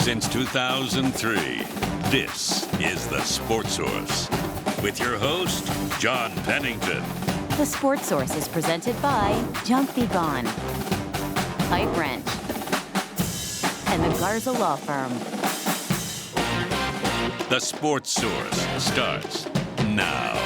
Since 2003, this is The Sports Source with your host, John Pennington. The Sports Source is presented by Junk Be Gone, Pipe Wrench, and the Garza Law Firm. The Sports Source starts now.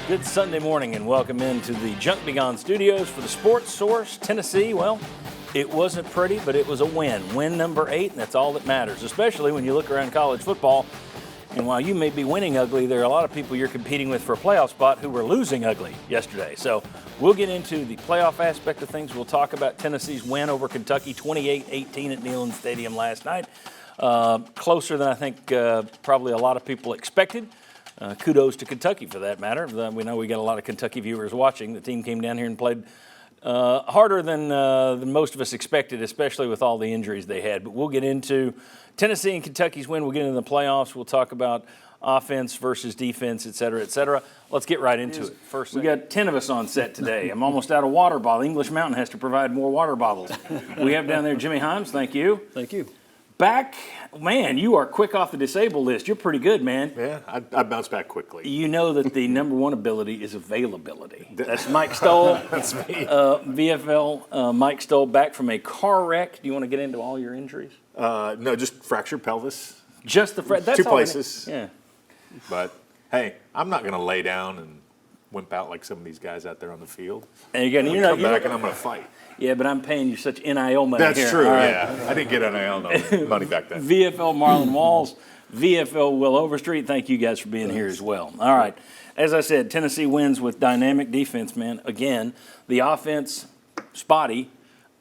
Good Sunday morning and welcome into the Junk Be Gone studios for the Sports Source. Tennessee, well, it wasn't pretty, but it was a win. Win number 8, and that's all that matters, especially when you look around college football. And while you may be winning ugly, there are a lot of people you're competing with for a playoff spot who were losing ugly yesterday. So we'll get into the playoff aspect of things. We'll talk about Tennessee's win over Kentucky, 28-18 at Neyland Stadium last night. Closer than I think probably a lot of people expected. Kudos to Kentucky for that matter. We know we got a lot of Kentucky viewers watching. The team came down here and played harder than most of us expected, especially with all the injuries they had. But we'll get into Tennessee and Kentucky's win. We'll get into the playoffs. We'll talk about offense versus defense, et cetera, et cetera. Let's get right into it. First, we got 10 of us on set today. I'm almost out of water bottle. English Mountain has to provide more water bottles. We have down there Jimmy Himes. Thank you. Thank you. Back, man, you are quick off the disabled list. You're pretty good, man. Yeah, I bounce back quickly. You know that the number one ability is availability. That's Mike Stoll. That's me. VFL, Mike Stoll, back from a car wreck. Do you want to get into all your injuries? No, just fractured pelvis. Just the that's two all places. Yeah. But, hey, I'm not going to lay down and wimp out like some of these guys out there on the field. And you're I'm going come back and I'm going to fight. Yeah, but I'm paying you such NIL money That's here. true, All right. yeah. I didn't get NIL money back then. VFL Marlon Walls, VFL Will Overstreet, thank you guys for being here as well. All right. As I said, Tennessee wins with dynamic defense, man. Again, the offense, spotty,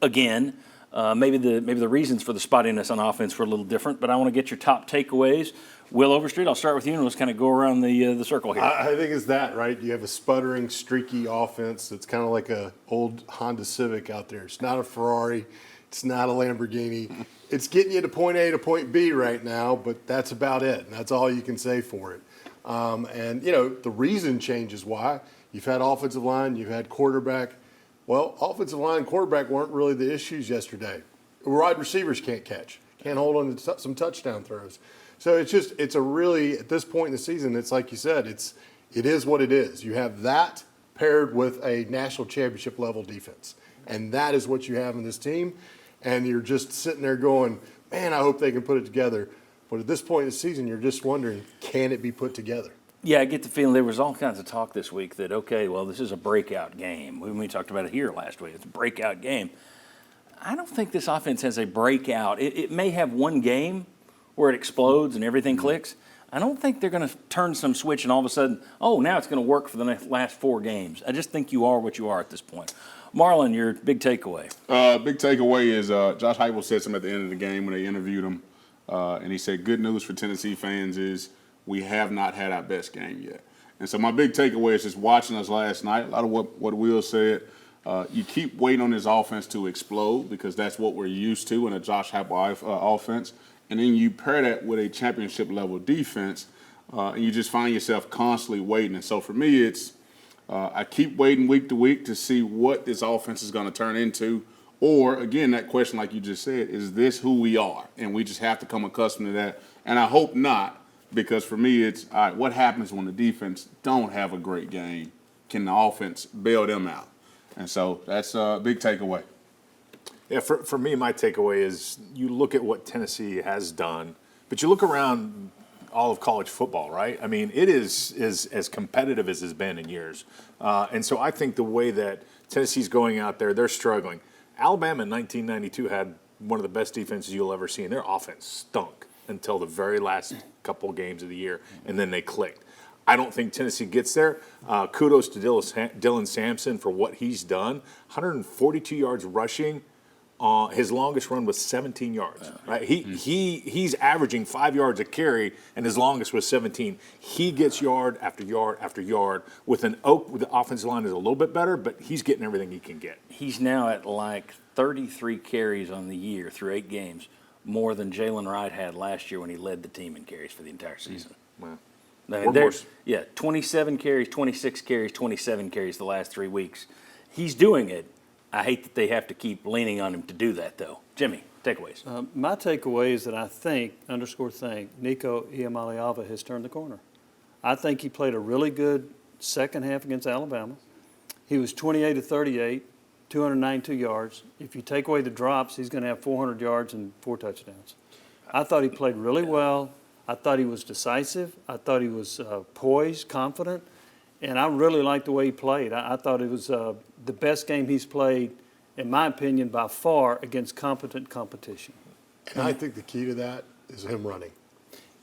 again. Maybe the reasons for the spottiness on offense were a little different, but I want to get your top takeaways. Will Overstreet, I'll start with you, and let's kind of go around the circle here. I think it's that, right? You have a sputtering, streaky offense that's kind of like a old Honda Civic out there. It's not a Ferrari. It's not a Lamborghini. It's getting you to point A to point B right now, but that's about it, and that's all you can say for it. And, you know, the reason changes why. You've had offensive line, you've had quarterback. Well, offensive line and quarterback weren't really the issues yesterday. Wide receivers can't catch, can't hold on to some touchdown throws. So it's a really, at this point in the season, it's like you said, it is what it is. You have that paired with a national championship level defense. And that is what you have in this team. And you're just sitting there going, man, I hope they can put it together. But at this point in the season, you're just wondering, can it be put together? Yeah, I get the feeling there was all kinds of talk this week that, okay, well, this is a breakout game. We talked about it here last week. It's a breakout game. I don't think this offense has a breakout. It may have one game where it explodes and everything clicks. I don't think they're going to turn some switch and all of a sudden, oh, now it's going to work for the last 4 games. I just think you are what you are at this point. Marlon, your big takeaway. Big takeaway is Josh Heupel said something at the end of the game when they interviewed him, and he said, good news for Tennessee fans is we have not had our best game yet. And so my big takeaway is just watching us last night, a lot of what Will said. You keep waiting on this offense to explode because that's what we're used to in a Josh Heupel offense. And then you pair that with a championship-level defense, and you just find yourself constantly waiting. And so for me, it's I keep waiting week to week to see what this offense is going to turn into. Or, again, that question, like you just said, is this who we are? And we just have to come accustomed to that. And I hope not, because for me, it's, all right, what happens when the defense don't have a great game? Can the offense bail them out? And so that's a big takeaway. Yeah, for me, my takeaway is you look at what Tennessee has done, but you look around all of college football, right? I mean, it is as competitive as it's been in years. And so I think the way that Tennessee's going out there, they're struggling. Alabama in 1992 had one of the best defenses you'll ever see, and their offense stunk until the very last couple games of the year, and then they clicked. I don't think Tennessee gets there. Kudos to Dylan Sampson for what he's done. 142 yards rushing. His longest run was 17 yards. Right? He's averaging 5 yards a carry, and his longest was 17. He gets yard after yard after yard. With the offensive line is a little bit better, but he's getting everything he can get. He's now at like 33 carries on the year through 8 games, more than Jalen Wright had last year when he led the team in carries for the entire season. Wow. I mean, 27 carries, 26 carries, 27 carries the last 3 weeks. He's doing it. I hate that they have to keep leaning on him to do that, though. Jimmy, takeaways. My takeaway is that I think, Nico Iamaleava has turned the corner. I think he played a really good second half against Alabama. He was 28 of 38, 292 yards. If you take away the drops, he's going to have 400 yards and 4 touchdowns. I thought he played really well. I thought he was decisive. I thought he was poised, confident. And I really liked the way he played. I thought it was the best game he's played, in my opinion, by far, against competent competition. And I think the key to that is him running.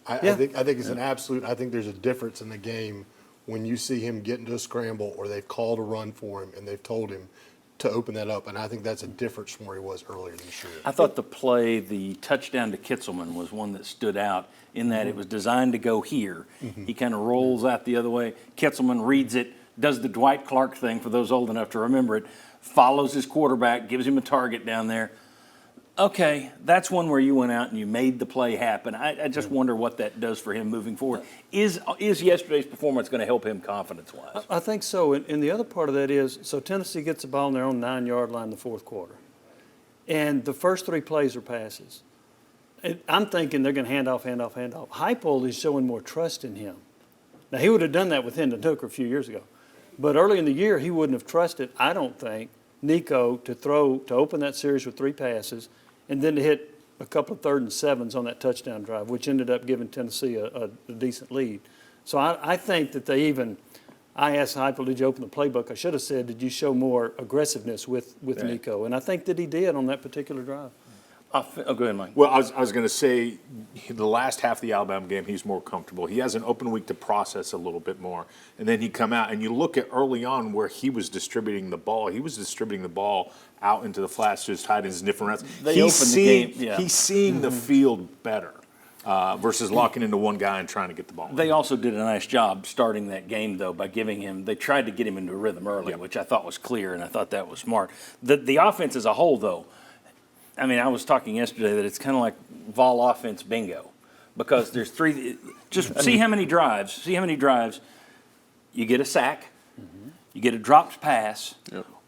I think it's an absolute. I think there's a difference in the game when you see him get into a scramble or they've called a run for him and they've told him to open that up. And I think that's a difference from where he was earlier this year. I thought the touchdown to Kitzelman was one that stood out in that it was designed to go here. He kind of rolls out the other way. Kitzelman reads it, does the Dwight Clark thing, for those old enough to remember it, follows his quarterback, gives him a target down there. Okay, that's one where you went out and you made the play happen. I just wonder what that does for him moving forward. Is yesterday's performance going to help him confidence-wise? I think so. And the other part of that is, so Tennessee gets the ball on their own 9-yard line in the fourth quarter. And the first 3 plays are passes. I'm thinking they're going to hand off. Heupel is showing more trust in him. Now, he would have done that with Hendon Hooker a few years ago. But early in the year, he wouldn't have trusted, I don't think, Nico to open that series with 3 passes and then to hit a couple of 3rd and 7s on that touchdown drive, which ended up giving Tennessee a decent lead. So I think that I asked Heupel, did you open the playbook? I should have said, did you show more aggressiveness with Nico? And I think that he did on that particular drive. Go ahead, Mike. Well, I was going to say the last half of the Alabama game, he's more comfortable. He has an open week to process a little bit more. And then he come out, and you look at early on where he was distributing the ball. He was distributing the ball out into the flats to his tight ends, different routes. He's seeing the field better versus locking into one guy and trying to get the ball. They also did a nice job starting that game, though, by they tried to get him into a rhythm early, which I thought was clear, and I thought that was smart. The offense as a whole, though, I mean, I was talking yesterday that it's kind of like Vol offense bingo, because there's 3. Just see how many drives. You get a sack, you get a dropped pass,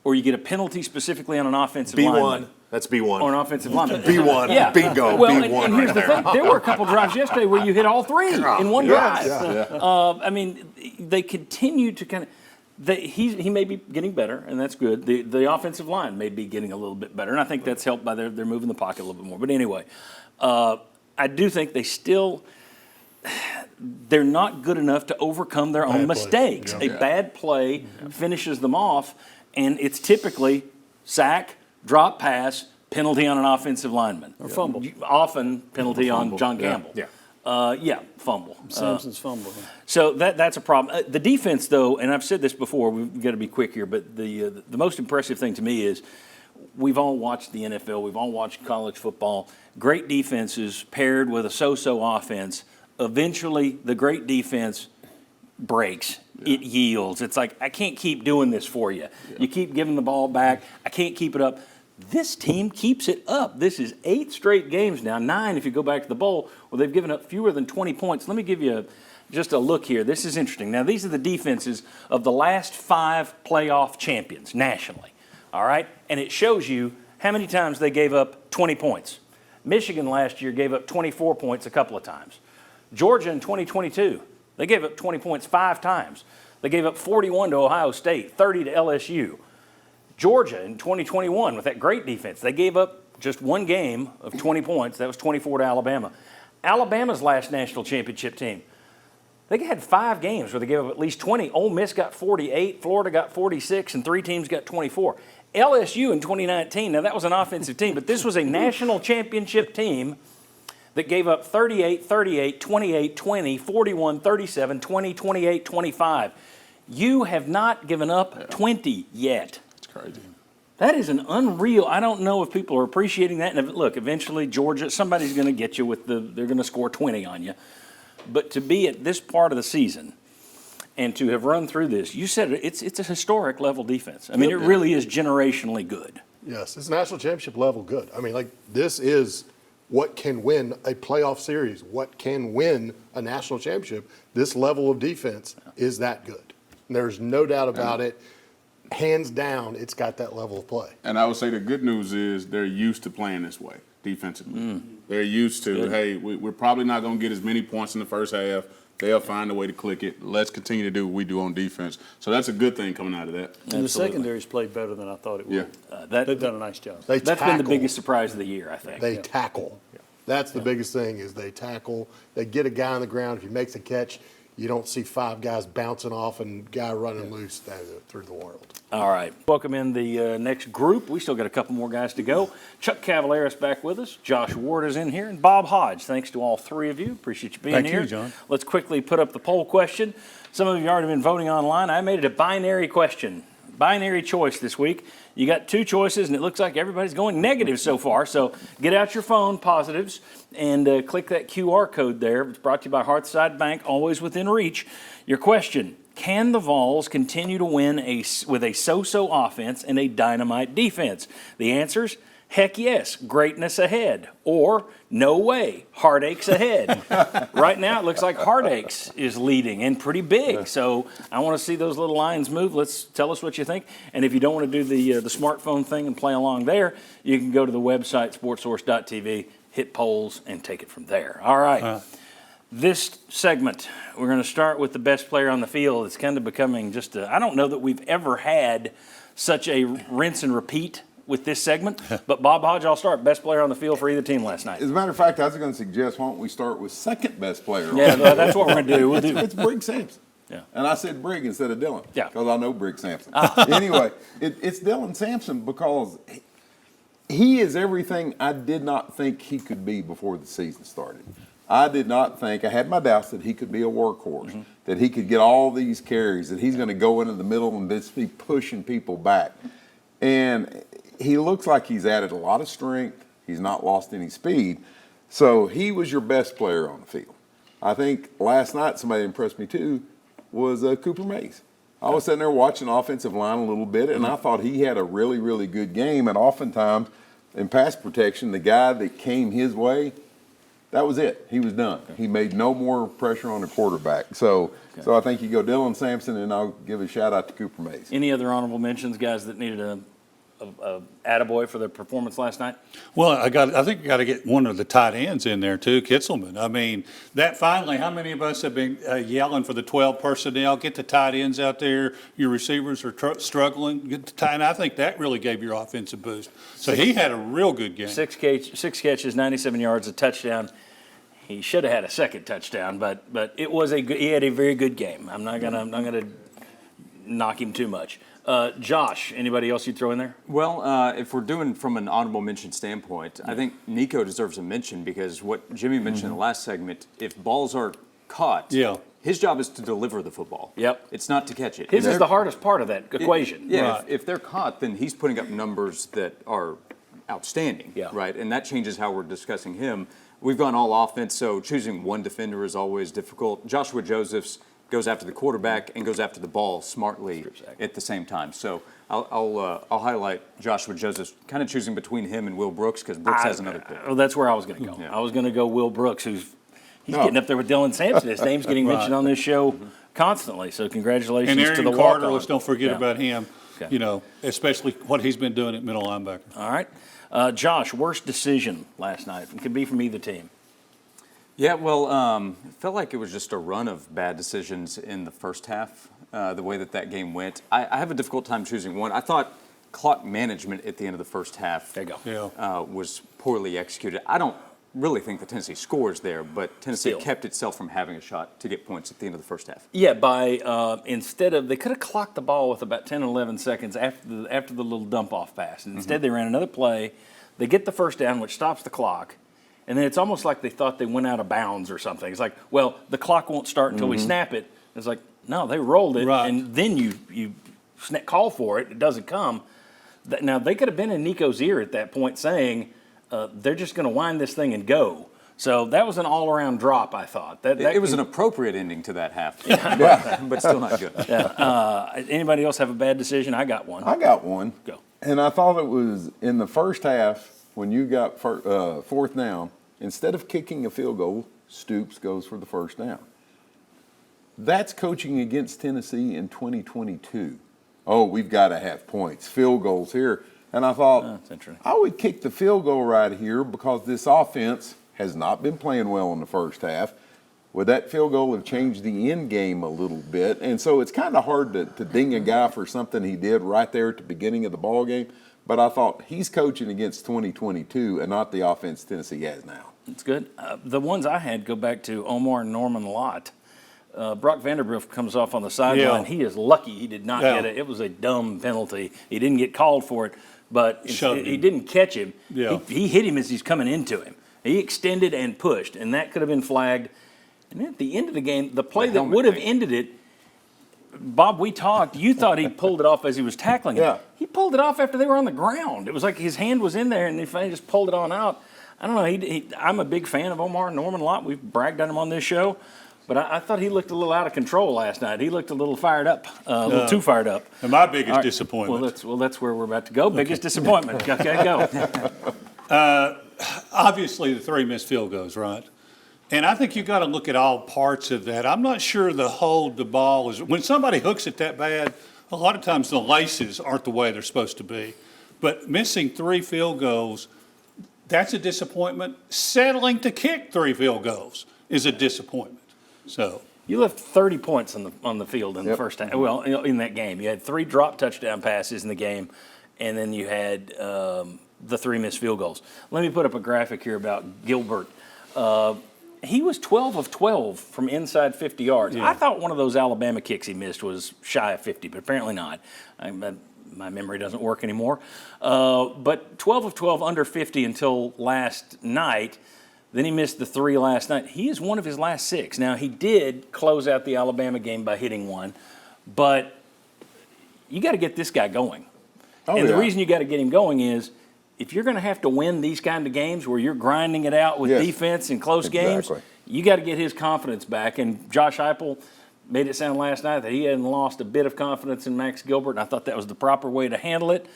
or you get a penalty specifically on an offensive lineman. That's B1. Or an offensive lineman. B1. Yeah. Bingo. Well, B1 and here's the thing. There were a couple drives yesterday where you hit all 3 in one drive. I mean, they continue to kind of. He may be getting better, and that's good. The offensive line may be getting a little bit better, and I think that's helped by they're moving the pocket a little bit more. But anyway, I do think they're not good enough to overcome their own mistakes. A bad play finishes them off, and it's typically sack, drop pass, penalty on an offensive lineman. Or fumble. Often penalty on John Campbell. Fumble. Samson's fumble. So that's a problem. The defense, though, and I've said this before, we've got to be quick here, but the most impressive thing to me is we've all watched the NFL, we've all watched college football. Great defenses paired with a so-so offense. Eventually, the great defense breaks. It yields. It's like, I can't keep doing this for you. You keep giving the ball back. I can't keep it up. This team keeps it up. This is 8 straight games now, 9 if you go back to the bowl, where they've given up fewer than 20 points. Let me give you just a look here. This is interesting. Now, these are the defenses of the last 5 playoff champions nationally, all right? And it shows you how many times they gave up 20 points. Michigan last year gave up 24 points a couple of times. Georgia in 2022, they gave up 20 points 5 times. They gave up 41 to Ohio State, 30 to LSU. Georgia in 2021 with that great defense, they gave up just one game of 20 points. That was 24 to Alabama. Alabama's last national championship team, they had 5 games where they gave up at least 20. Ole Miss got 48, Florida got 46, and 3 teams got 24. LSU in 2019, now that was an offensive team, but this was a national championship team that gave up 38, 38, 28, 20, 41, 37, 20, 28, 25. You have not given up 20 yet. Crazy. That is an unreal. I don't know if people are appreciating that. And look, eventually Georgia, somebody's going to get you they're going to score 20 on you. But to be at this part of the season and to have run through this, you said it's a historic level defense. I mean, it really is generationally good. Yes, it's national championship level good. I mean, like, this is what can win a playoff series, what can win a national championship. This level of defense is that good. And there's no doubt about it. hands down, it's got that level of play. And I would say the good news is they're used to playing this way defensively. They're used to, hey, we're probably not going to get as many points in the first half. They'll find a way to click it. Let's continue to do what we do on defense. So that's a good thing coming out of that. And the secondary's played better than I thought it would. Yeah. They've done a nice job. That's been the biggest surprise of the year, I think. They tackle. That's the biggest thing is they tackle. They get a guy on the ground. If he makes a catch, you don't see 5 guys bouncing off and guy running loose through the world. All right. Welcome in the next group. We still got a couple more guys to go. Chuck Cavaleris back with us. Josh Ward is in here. And Bob Hodge. Thanks to all three of you. Appreciate you being here. Thank you, John. Let's quickly put up the poll question. Some of you have already been voting online. I made it a binary question. Binary choice this week. You got 2 choices, and it looks like everybody's going negative so far. So get out your phone, positives, and click that QR code there. It's brought to you by Hearthside Bank, always within reach. Your question, can the Vols continue to win with a so-so offense and a dynamite defense? The answer's heck yes, greatness ahead, or no way, heartaches ahead. Right now, it looks like heartaches is leading and pretty big. So I want to see those little lines move. Tell us what you think. And if you don't want to do the smartphone thing and play along there, you can go to the website, sportsource.tv, hit polls, and take it from there. All right. This segment, we're going to start with the best player on the field. It's kind of becoming I don't know that we've ever had such a rinse and repeat with this segment. But Bob Hodge, I'll start. Best player on the field for either team last night. As a matter of fact, I was going to suggest, why don't we start with second best player? Yeah, that's what we're going to do. We'll do. It's Brig Sampson. Yeah. And I said Brig instead of Dylan. Yeah. Because I know Brig Sampson. Anyway, it's Dylan Sampson because he is everything I did not think he could be before the season started. I did not think, I had my doubts that he could be a workhorse, that he could get all these carries, that he's going to go into the middle and just be pushing people back. And he looks like he's added a lot of strength. He's not lost any speed. So he was your best player on the field. I think last night somebody impressed me too was Cooper Mays. I was sitting there watching the offensive line a little bit, and I thought he had a really, really good game. And oftentimes in pass protection, the guy that came his way, that was it. He was done. He made no more pressure on the quarterback. So I think you go Dylan Sampson, and I'll give a shout-out to Cooper Mays. Any other honorable mentions, guys, that needed a attaboy for their performance last night? Well, I think you got to get one of the tight ends in there too, Kitzelman. I mean, that finally, how many of us have been yelling for the 12 personnel? Get the tight ends out there. Your receivers are struggling. Get the tight end. I think that really gave your offense a boost. So he had a real good game. 6 catches, 97 yards, a touchdown. He should have had a second touchdown, but it was he had a very good game. I'm not gonna knock him too much. Josh, anybody else you'd throw in there? Well, if we're doing from an honorable mention standpoint, I think Nico deserves a mention because what Jimmy mentioned in the last segment, if balls are caught, his job is to deliver the football. Yep. It's not to catch it. His is the hardest part of that equation. Right. If they're caught, then he's putting up numbers that are outstanding, right? And that changes how we're discussing him. We've gone all offense, so choosing one defender is always difficult. Joshua Josephs goes after the quarterback and goes after the ball smartly at the same time. So I'll highlight Joshua Josephs, kind of choosing between him and Will Brooks because Brooks has another pick. Well, that's where I was going to go. I was going to go Will Brooks, he's getting up there with Dylan Sampson. His name's getting mentioned on this show constantly. So congratulations and to the Carter, walk-on. let's don't forget about him. You know, especially what he's been doing at middle linebacker. All right, Josh, worst decision last night. It could be from either team. Yeah, well, it felt like it was just a run of bad decisions in the first half, the way that game went. I have a difficult time choosing one. I thought clock management at the end of the first half was poorly executed. I don't really think the Tennessee scores there, but Tennessee kept itself from having a shot to get points at the end of the first half. Yeah, by instead of, they could have clocked the ball with about 10 or 11 seconds after the little dump-off pass. And instead they ran another play. They get the first down, which stops the clock. And then it's almost like they thought they went out of bounds or something. It's like, well, the clock won't start until we snap it. It's like, no, they rolled it, and then you call for it. It doesn't come. Now, they could have been in Nico's ear at that point saying, they're just going to wind this thing and go. So that was an all-around drop, I thought. It was an appropriate ending to that half, but still not good. Anybody else have a bad decision? I got one. I got one. Go. And I thought it was in the first half when you got fourth down, instead of kicking a field goal, Stoops goes for the first down. That's coaching against Tennessee in 2022. oh, we've got to have points, field goals here. And I thought, That's interesting. I would kick the field goal right here because this offense has not been playing well in the first half. Would that field goal have changed the end game a little bit? And so it's kind of hard to ding a guy for something he did right there at the beginning of the ball game. But I thought he's coaching against 2022 and not the offense Tennessee has now. It's good. The ones I had go back to Omar and Norman Lott. Brock Vanderbilt comes off on the sideline. Yeah. He is lucky he did not get it. It was a dumb penalty. He didn't get called for it, but he didn't catch him. Yeah. He hit him as he's coming into him. He extended and pushed, and that could have been flagged. And then at the end of the game, the play that would have ended it, Bob, we talked. You thought he pulled it off as he was tackling him. Yeah. He pulled it off after they were on the ground. It was like his hand was in there, and he just pulled it on out. I don't know. I'm a big fan of Omar Norman Lott. We've bragged on him on this show. But I thought he looked a little out of control last night. He looked a little fired up, a little too fired up. And my biggest disappointment. Well, that's where we're about to go. Biggest disappointment. Okay, go. Obviously, the 3 missed field goals, right? And I think you got to look at all parts of that. I'm not sure the hold the ball is. When somebody hooks it that bad, a lot of times the laces aren't the way they're supposed to be. But missing 3 field goals, that's a disappointment. Settling to kick 3 field goals is a disappointment. So you left 30 points on the field in the first half. Well, in that game, you had 3 drop touchdown passes in the game, and then you had the 3 missed field goals. Let me put up a graphic here about Gilbert. He was 12 of 12 from inside 50 yards. Yeah. I thought one of those Alabama kicks he missed was shy of 50, but apparently not. My memory doesn't work anymore. But 12 of 12 under 50 until last night. Then he missed the 3 last night. He is one of his last 6. Now, he did close out the Alabama game by hitting one, but you got to get this guy going. The reason you got to get him going is if you're going to have to win these kind of games where you're grinding it out with defense in close games, you got to get his confidence back. And Josh Heupel made it sound last night that he hadn't lost a bit of confidence in Max Gilbert, and I thought that was the proper way to handle it.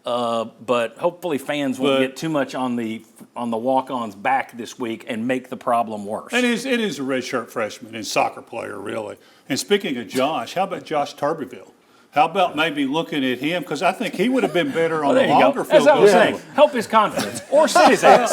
But hopefully fans won't get too much on the walk-ons back this week and make the problem worse. And it is a redshirt freshman and soccer player, really. And speaking of Josh, how about Josh Turbeville? How about maybe looking at him? Because I think he would have been better on the longer field goal. That's what I'm saying. Help his confidence or sit his ass.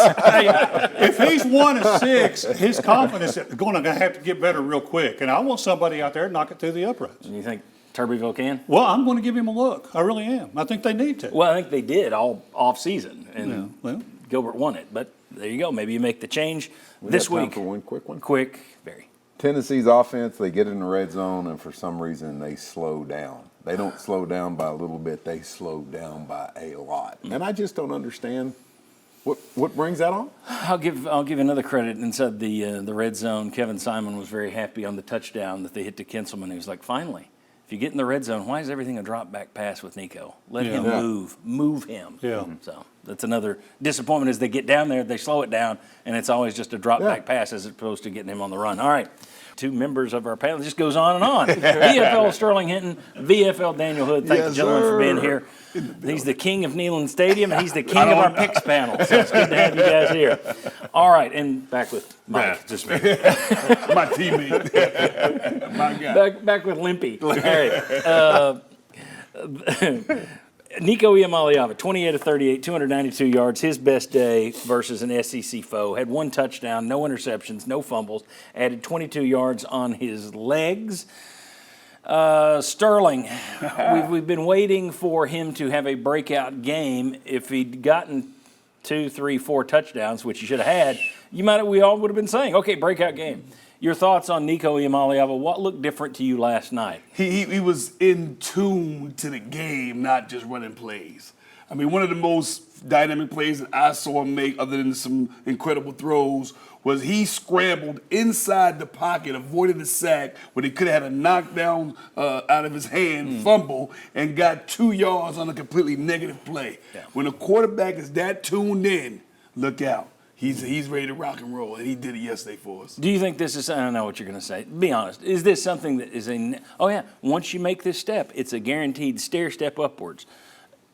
If he's 1 of 6, his confidence is going to have to get better real quick. And I want somebody out there to knock it through the uprights. You think Turbeville can? Well, I'm going to give him a look. I really am. I think they need to. Well, I think they did all off-season, and Gilbert won it. But there you go. Maybe you make the change this week. Time for one quick one. Quick, very. Tennessee's offense, they get in the red zone, and for some reason they slow down. They don't slow down by a little bit. They slow down by a lot. And I just don't understand what brings that on. I'll give another credit. Inside the red zone, Kevin Simon was very happy on the touchdown that they hit to Kinselman. He was like, finally. If you get in the red zone, why is everything a drop back pass with Nico? Let him move him. Yeah. So that's another disappointment as they get down there, they slow it down, and it's always just a drop back pass as opposed to getting him on the run. All right. 2 members of our panel. It just goes on and on. VFL Sterling Hinton, VFL Daniel Hood. Thank you, gentlemen, for being here. He's the king of Neyland Stadium, and he's the king of our picks panel. So it's good to have you guys here. All right, and back with Mike. Just me. My teammate. My guy. Back with Limpy. All right. Nico Iamaleava, 28 of 38, 292 yards, his best day versus an SEC foe. Had 1 touchdown, no interceptions, no fumbles, added 22 yards on his legs. Sterling, we've been waiting for him to have a breakout game. If he'd gotten 2, 3, 4 touchdowns, which he should have had, we all would have been saying, okay, breakout game. Your thoughts on Nico Iamaleava? What looked different to you last night? He was in tune to the game, not just running plays. I mean, one of the most dynamic plays that I saw him make, other than some incredible throws, was he scrambled inside the pocket, avoided the sack, when he could have had a knockdown out of his hand, fumble, and got 2 yards on a completely negative play. Yeah. When a quarterback is that tuned in, look out. He's ready to rock and roll, and he did it yesterday for us. Do you think this is, I don't know what you're going to say. Be honest. Is this something that is once you make this step, it's a guaranteed stair step upwards.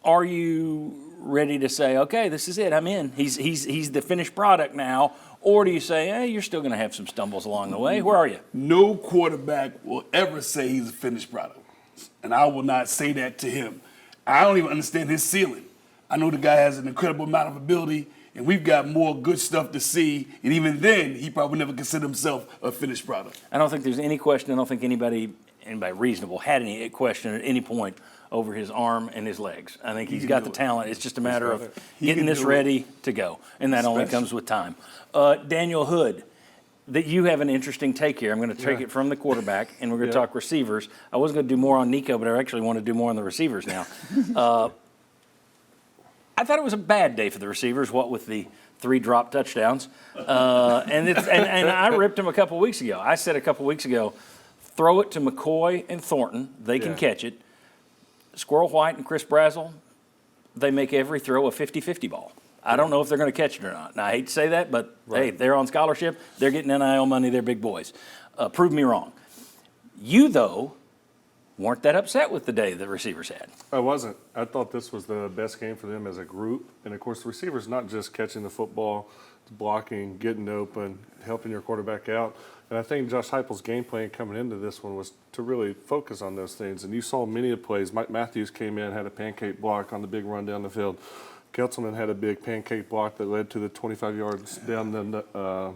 Are you ready to say, okay, this is it, I'm in. He's the finished product now. Or do you say, hey, you're still going to have some stumbles along the way? Where are you? No quarterback will ever say he's a finished product. Jones, and I will not say that to him. I don't even understand his ceiling. I know the guy has an incredible amount of ability, and we've got more good stuff to see. And even then, he probably never considered himself a finished product. I don't think there's any question. I don't think anybody reasonable had any question at any point over his arm and his legs. I think he's got the talent. It's just a matter of getting this ready to go, and that only comes with time. Daniel Hood, that you have an interesting take here. I'm going to take it from the quarterback, and we're going to talk receivers. I was going to do more on Nico, but I actually want to do more on the receivers now. I thought it was a bad day for the receivers, what with the 3 drop touchdowns. And I ripped him a couple weeks ago. I said a couple weeks ago, throw it to McCoy and Thornton. They can catch it. Squirrel White and Chris Brazzell, they make every throw a 50-50 ball. I don't know if they're going to catch it or not. Now, I hate to say that, but, hey, they're on scholarship. They're getting NIL money. They're big boys. Prove me wrong. You, though, weren't that upset with the day the receivers had. I wasn't. I thought this was the best game for them as a group. And, of course, the receivers not just catching the football, blocking, getting open, helping your quarterback out. And I think Josh Heupel's game plan coming into this one was to really focus on those things. And you saw many of the plays. Mike Matthews came in, had a pancake block on the big run down the field. Ketzelman had a big pancake block that led to the 25 yards down the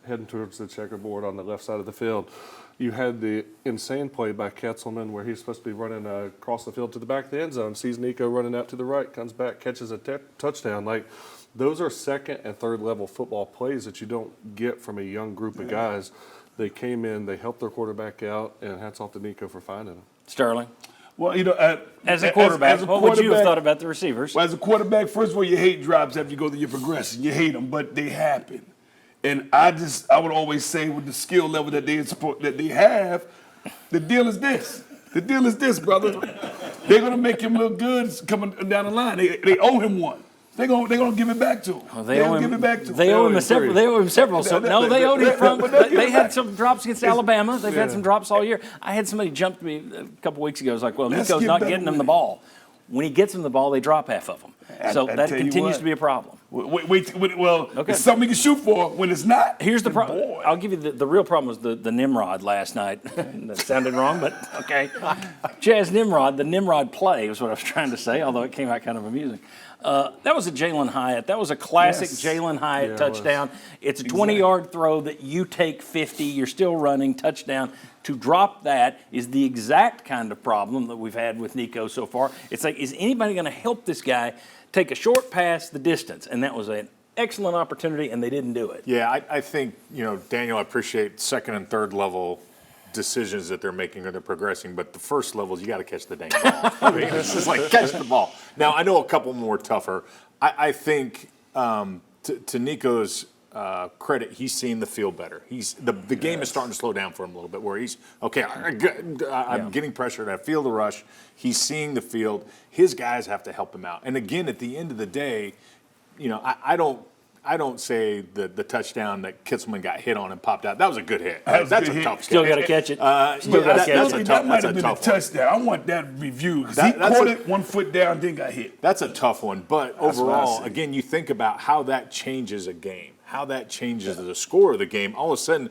heading towards the checkerboard on the left side of the field. You had the insane play by Ketzelman where he's supposed to be running across the field to the back of the end zone, sees Nico running out to the right, comes back, catches a touchdown. Like, those are second and third level football plays that you don't get from a young group of guys. They came in, they helped their quarterback out, and hats off to Nico for finding them. Sterling? Well, you know, as a quarterback, what would you have thought about the receivers? Well, as a quarterback, first of all, you hate drops after you go through your progression. You hate them, but they happen. And I would always say with the skill level that they have, the deal is this. The deal is this, brother. They're going to make him look good coming down the line. They owe him one. They're gonna give it back to him. Well, they owe him several. They owe him several. So no, they owed him from. They had some drops against Alabama. They've had some drops all year. I had somebody jump to me a couple weeks ago. I was like, "Well, Nico's not getting them the ball. When he gets them the ball, they drop half of them. So that continues to be a problem." It's something you can shoot for when it's not. Here's the problem. I'll give you the real problem was the Nimrod last night. That sounded wrong, but okay. Jazz Nimrod, the Nimrod play was what I was trying to say, although it came out kind of amusing. That was a Jalen Hyatt. That was a classic Jalen Hyatt touchdown. It's a 20-yard throw that you take 50. You're still running, touchdown. To drop that is the exact kind of problem that we've had with Nico so far. It's like, is anybody going to help this guy take a short pass the distance? And that was an excellent opportunity, and they didn't do it. Yeah, I think, Daniel, I appreciate second and third level decisions that they're making or they're progressing, but the first levels, you got to catch the dang ball. I mean, it's just like, catch the ball. Now, I know a couple more tougher. I think to Nico's credit, he's seeing the field better. The game is starting to slow down for him a little bit where he's, okay, I'm getting pressured. I feel the rush. He's seeing the field. His guys have to help him out. And again, at the end of the day, I don't say the touchdown that Kitzelman got hit on and popped out. That was a good hit. That's a tough catch. Still got to catch it. That might have been a touchdown. I want that reviewed because he caught it 1 foot down, then got hit. That's a tough one. But overall, again, you think about how that changes a game, how that changes the score of the game. All of a sudden,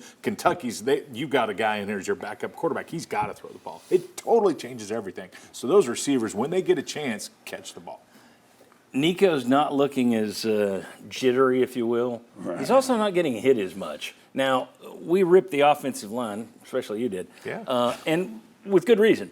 you've got a guy in there as your backup quarterback. He's got to throw the ball. It totally changes everything. So those receivers, when they get a chance, catch the ball. Nico's not looking as jittery, if you will. Right. He's also not getting hit as much. Now, we ripped the offensive line, especially you did, and with good reason.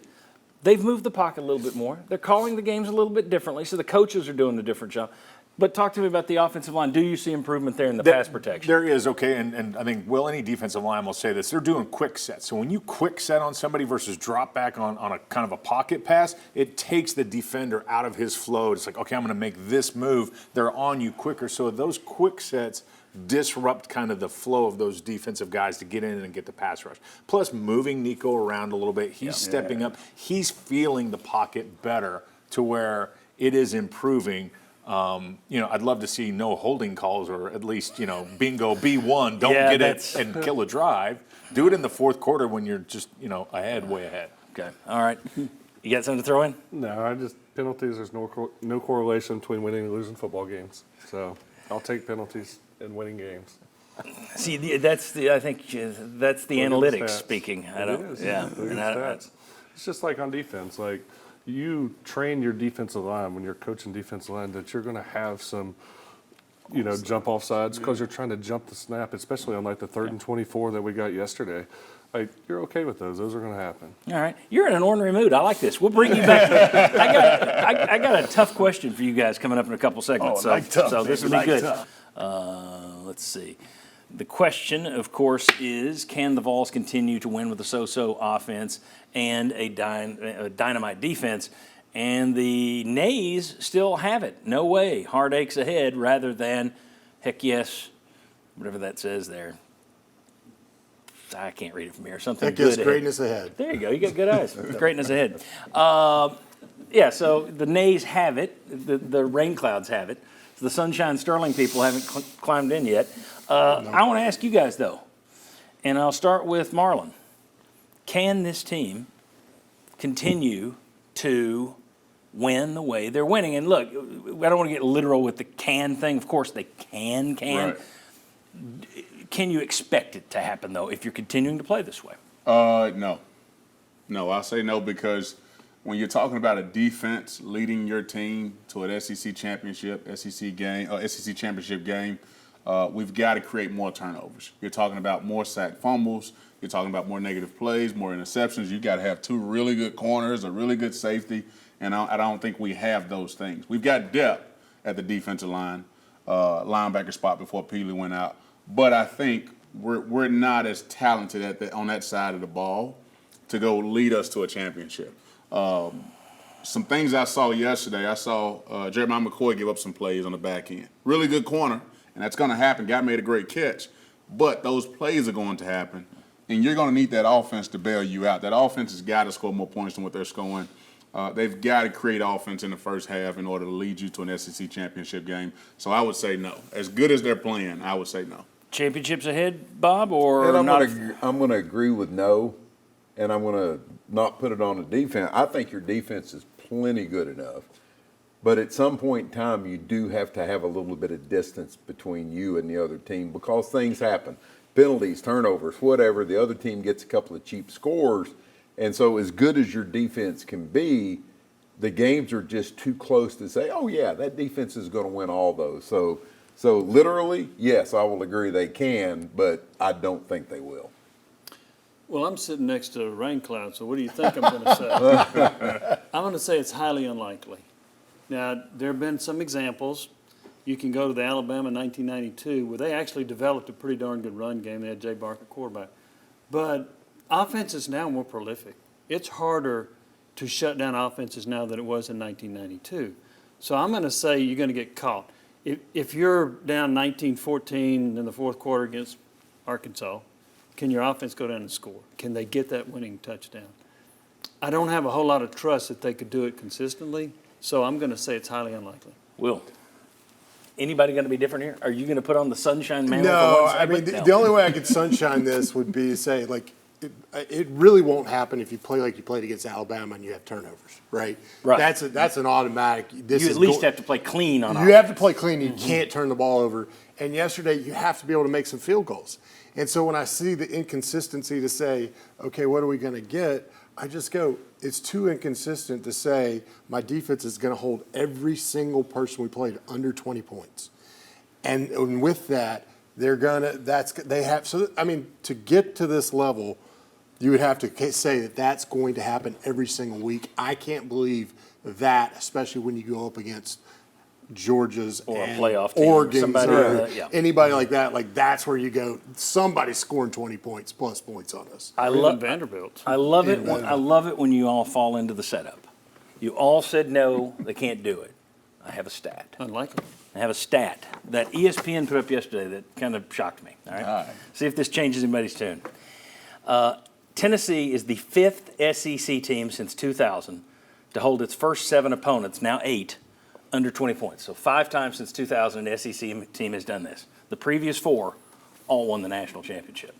They've moved the pocket a little bit more. They're calling the games a little bit differently, so the coaches are doing a different job. But talk to me about the offensive line. Do you see improvement there in the pass protection? There is, okay, and I think, any defensive line will say this. They're doing quick sets. So when you quick set on somebody versus drop back on a kind of a pocket pass, it takes the defender out of his flow. It's like, okay, I'm going to make this move. They're on you quicker. So those quick sets disrupt kind of the flow of those defensive guys to get in and get the pass rush. Plus, moving Nico around a little bit. He's stepping up. He's feeling the pocket better to where it is improving. I'd love to see no holding calls or at least, bingo, B1, don't get it and kill a drive. Do it in the fourth quarter when you're just, way ahead. Okay. All right. You got something to throw in? No, penalties, there's no correlation between winning and losing football games. So I'll take penalties and winning games. See, I think that's the analytics speaking. It is. Stats. It's just like on defense. Like, you train your defensive line when you're coaching defensive line that you're going to have some, jump off sides because you're trying to jump the snap, especially on like the 3rd and 24 that we got yesterday. Like, you're okay with those. Those are going to happen. All right. You're in an ornery mood. I like this. We'll bring you back. I got a tough question for you guys coming up in a couple segments. So this will be good. Let's see. The question, of course, is can the Vols continue to win with a so-so offense and a dynamite defense? And the nays still have it. No way. Heartaches ahead rather than heck yes, whatever that says there. I can't read it from here. Something heck good yes, ahead. greatness ahead. There you go. You got good eyes. Greatness ahead. So the nays have it. The rain clouds have it. The Sunshine Sterling people haven't climbed in yet. I want to ask you guys, though, and I'll start with Marlon. Can this team continue to win the way they're winning? And look, I don't want to get literal with the can thing. Of course, they can. Right. Can you expect it to happen, though, if you're continuing to play this way? No. No, I'll say no because when you're talking about a defense leading your team to an SEC championship, SEC championship game, we've got to create more turnovers. You're talking about more sack fumbles. You're talking about more negative plays, more interceptions. You've got to have 2 really good corners, a really good safety, and I don't think we have those things. We've got depth at the defensive line, linebacker spot before Peely went out, but I think we're not as talented on that side of the ball to go lead us to a championship. Some things I saw yesterday, I saw Jeremiah McCoy give up some plays on the back end. Really good corner, and that's going to happen. Guy made a great catch. But those plays are going to happen, and you're going to need that offense to bail you out. That offense has got to score more points than what they're scoring. They've got to create offense in the first half in order to lead you to an SEC championship game. So I would say no. As good as they're playing, I would say no. Championships ahead, Bob, or and not? I'm going to agree with no, and I'm going to not put it on the defense. I think your defense is plenty good enough. But at some point in time, you do have to have a little bit of distance between you and the other team because things happen. Penalties, turnovers, whatever. The other team gets a couple of cheap scores. And so as good as your defense can be, the games are just too close to say, oh, yeah, that defense is going to win all those. So literally, yes, I will agree they can, but I don't think they will. Well, I'm sitting next to a rain cloud, so what do you think I'm going to say? I'm going to say it's highly unlikely. Now, there have been some examples. You can go to the Alabama 1992 where they actually developed a pretty darn good run game. They had Jay Barker quarterback. But offense is now more prolific. It's harder to shut down offenses now than it was in 1992. So I'm going to say you're going to get caught. If you're down 19-14 in the fourth quarter against Arkansas, can your offense go down and score? Can they get that winning touchdown? I don't have a whole lot of trust that they could do it consistently. So I'm going to say it's highly unlikely. Will, anybody going to be different here? Are you going to put on the sunshine mantle? No, I mean, the only way I could sunshine this would be to say, like, it really won't happen if you play like you played against Alabama and you have turnovers, right? Right. That's an automatic. You at least have to play clean on offense. You have to play clean. You can't turn the ball over. And yesterday, you have to be able to make some field goals. And so when I see the inconsistency to say, okay, what are we going to get? I just go, it's too inconsistent to say my defense is going to hold every single person we played under 20 points. And with that, to get to this level, you would have to say that that's going to happen every single week. I can't believe that, especially when you go up against Georgia's or a playoff team, Oregon's or yeah. anybody like that. Like, that's where you go, somebody's scoring 20 points plus points on us. I love Vanderbilt. I love it when you all fall into the setup. You all said no, they can't do it. I have a stat. Unlikely. I have a stat that ESPN put up yesterday that kind of shocked me. All right. See if this changes anybody's tune. Tennessee is the 5th SEC team since 2000 to hold its first 7 opponents, now 8, under 20 points. So 5 times since 2000, an SEC team has done this. The previous 4 all won the national championship.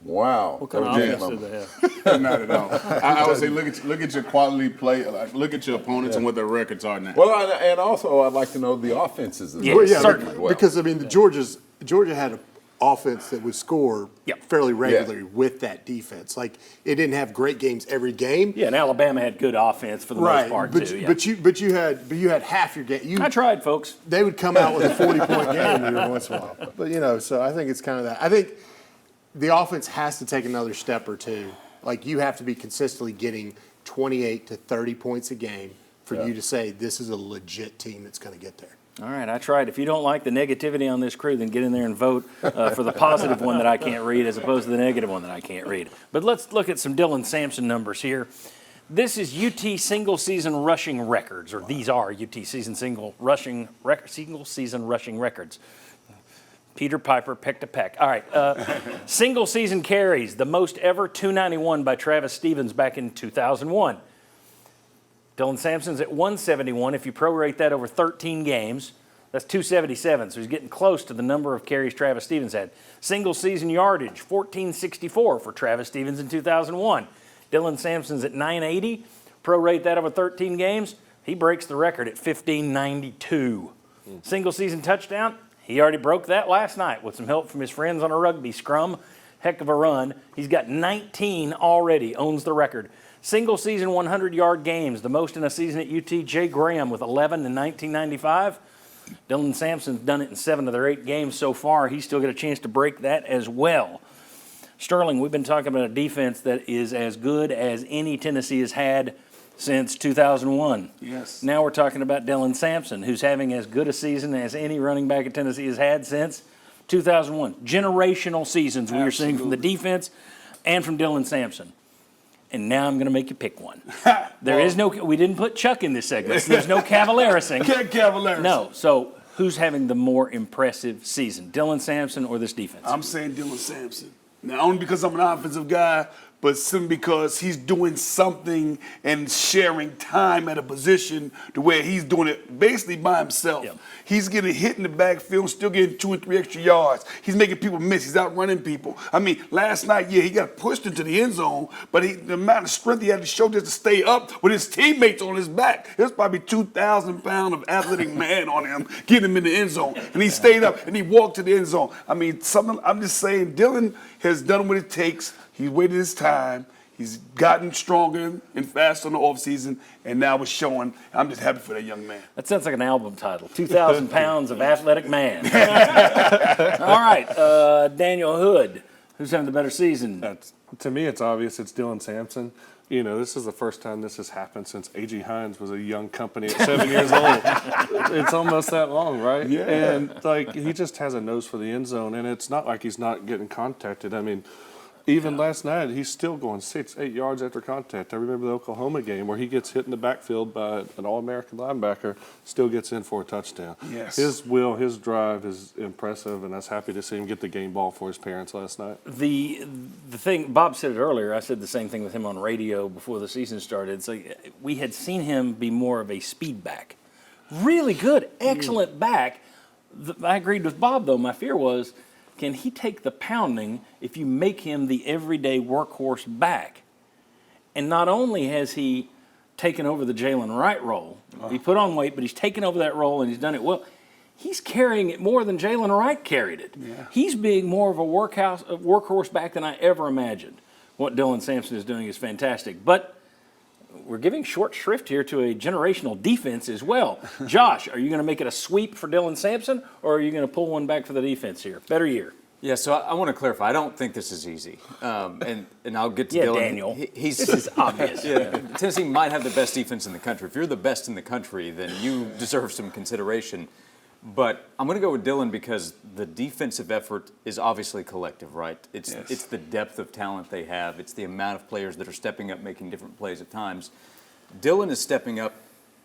Wow. What kind of offense did they have? Not at all. I would say look at your quality play. Look at your opponents and what their records are now. Well, and also I'd like to know the offenses. Yeah, certainly. Because, I mean, Georgia had offense that would score fairly regularly with that defense. Like, it didn't have great games every game. Yeah, and Alabama had good offense for the most part but, too. Yeah. But you had half your game. I tried, folks. They would come out with a 40-point game every once in a while. But so I think it's kind of that. I think the offense has to take another step or two. Like, you have to be consistently getting 28 to 30 points a game for you to say this is a legit team that's going to get there. All right, I tried. If you don't like the negativity on this crew, then get in there and vote for the positive one that I can't read as opposed to the negative one that I can't read. But let's look at some Dylan Sampson numbers here. This is UT single-season rushing records, or these are UT single-season rushing records. Peter Piper picked a peck. All right, single-season carries, the most ever, 291 by Travis Stevens back in 2001. Dylan Sampson's at 171. If you prorate that over 13 games, that's 277. So he's getting close to the number of carries Travis Stevens had. Single season yardage, 1464 for Travis Stevens in 2001. Dylan Sampson's at 980. Prorate that over 13 games, he breaks the record at 1592. Single season touchdown, he already broke that last night with some help from his friends on a rugby scrum. Heck of a run. He's got 19 already, owns the record. Single season 100-yard games, the most in a season at UT. Jay Graham with 11 in 1995. Dylan Sampson's done it in 7 of their 8 games so far. He's still got a chance to break that as well. Sterling, we've been talking about a defense that is as good as any Tennessee has had since 2001. Yes. Now we're talking about Dylan Sampson, who's having as good a season as any running back at Tennessee has had since 2001. Generational seasons we are seeing from the defense and from Dylan Sampson. And now I'm going to make you pick one. We didn't put Chuck in this segment, so there's no Cavalerising. Can't Cavaleris. No, so who's having the more impressive season, Dylan Sampson or this defense? I'm saying Dylan Sampson. Now, only because I'm an offensive guy, but simply because he's doing something and sharing time at a position to where he's doing it basically by himself. Yep. He's getting hit in the backfield, still getting 2 or 3 extra yards. He's making people miss. He's outrunning people. I mean, last night, he got pushed into the end zone, but the amount of strength he had to show just to stay up with his teammates on his back. There's probably 2,000 pounds of athletic man on him, getting him in the end zone. And he stayed up and he walked to the end zone. I mean, I'm just saying, Dylan has done what it takes. He's waited his time. He's gotten stronger and faster in the offseason, and now it's showing. I'm just happy for that young man. That sounds like an album title, 2,000 pounds of athletic man. All right, Daniel Hood, who's having the better season? To me, it's obvious it's Dylan Sampson. This is the first time this has happened since A.G. Hines was a young company at 7 years old. It's almost that long, right? Yeah. And, he just has a nose for the end zone, and it's not like he's not getting contacted. I mean, even last night, he's still going 6-8 yards after contact. I remember the Oklahoma game where he gets hit in the backfield by an All-American linebacker, still gets in for a touchdown. Yes. His drive is impressive, and I was happy to see him get the game ball for his parents last night. The thing, Bob said it earlier, I said the same thing with him on radio before the season started. It's like we had seen him be more of a speed back. Really good, excellent back. I agreed with Bob, though. My fear was, can he take the pounding if you make him the everyday workhorse back? And not only has he taken over the Jalen Wright role, he put on weight, but he's taken over that role and he's done it well. He's carrying it more than Jalen Wright carried it. Yeah. He's being more of a workhorse back than I ever imagined. What Dylan Sampson is doing is fantastic. But we're giving short shrift here to a generational defense as well. Josh, are you going to make it a sweep for Dylan Sampson, or are you going to pull one back for the defense here? Better year. Yeah, so I want to clarify. I don't think this is easy, and I'll get to Dylan. Daniel. This is obvious. Tennessee might have the best defense in the country. If you're the best in the country, then you deserve some consideration. But I'm going to go with Dylan because the defensive effort is obviously collective, right? It's the depth of talent they have. It's the amount of players that are stepping up, making different plays at times. Dylan is stepping up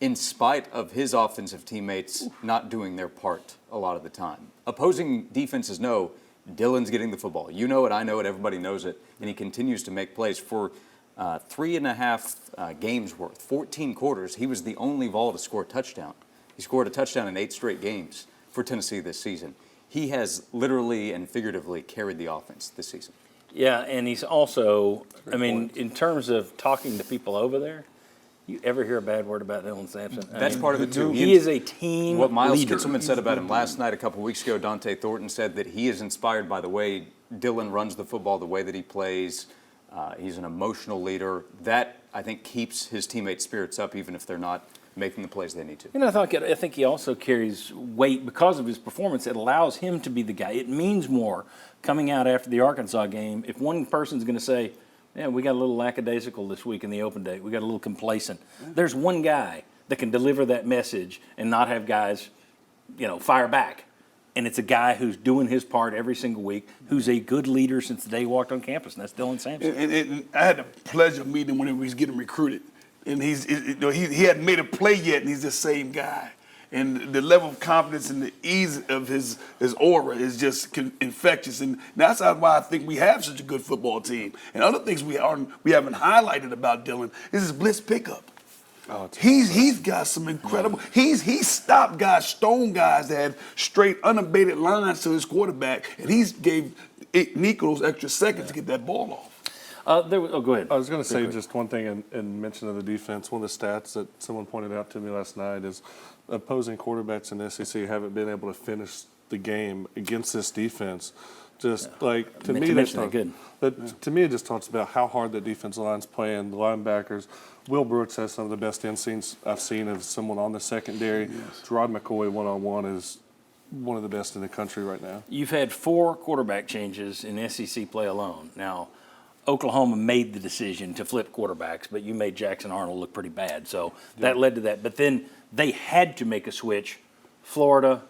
in spite of his offensive teammates not doing their part a lot of the time. Opposing defenses know Dylan's getting the football. You know it, I know it, everybody knows it, and he continues to make plays. For 3.5 games worth, 14 quarters, he was the only Vol to score a touchdown. He scored a touchdown in 8 straight games for Tennessee this season. He has literally and figuratively carried the offense this season. Yeah, and he's also, in terms of talking to people over there, You ever hear a bad word about Dylan Sampson? That's part of it, too. He is a team What Miles leader. Kitselman said about him last night, a couple weeks ago, Dante Thornton said that he is inspired by the way Dylan runs the football, the way that he plays. He's an emotional leader. That, I think, keeps his teammates' spirits up, even if they're not making the plays they need to. You know, I think he also carries weight because of his performance. It allows him to be the guy. It means more coming out after the Arkansas game. If one person's going to say, yeah, we got a little lackadaisical this week in the open day, we got a little complacent, there's one guy that can deliver that message and not have guys, fire back. And it's a guy who's doing his part every single week, who's a good leader since the day he walked on campus, and that's Dylan Sampson. And I had the pleasure of meeting him when he was getting recruited. And he hadn't made a play yet, and he's the same guy. And the level of confidence and the ease of his aura is just infectious. And that's why I think we have such a good football team. And other things we haven't highlighted about Dylan is his blitz pickup. Oh, he's got some incredible. He's stopped guys, stone guys that had straight unabated lines to his quarterback, and he's gave Nico those extra seconds to get that ball off. Go ahead. I was going to say just one thing in mention of the defense. One of the stats that someone pointed out to me last night is opposing quarterbacks in the SEC haven't been able to finish the game against this defense. Just like to me, that's not good. But to me, it just talks about how hard the defensive line's playing. The linebackers. Will Brooks has some of the best instincts I've seen of someone on the secondary. Yes. Gerard McCoy one-on-one is one of the best in the country right now. You've had 4 quarterback changes in SEC play alone. Now, Oklahoma made the decision to flip quarterbacks, but you made Jackson Arnold look pretty bad. So that led to that. But then they had to make a switch. Florida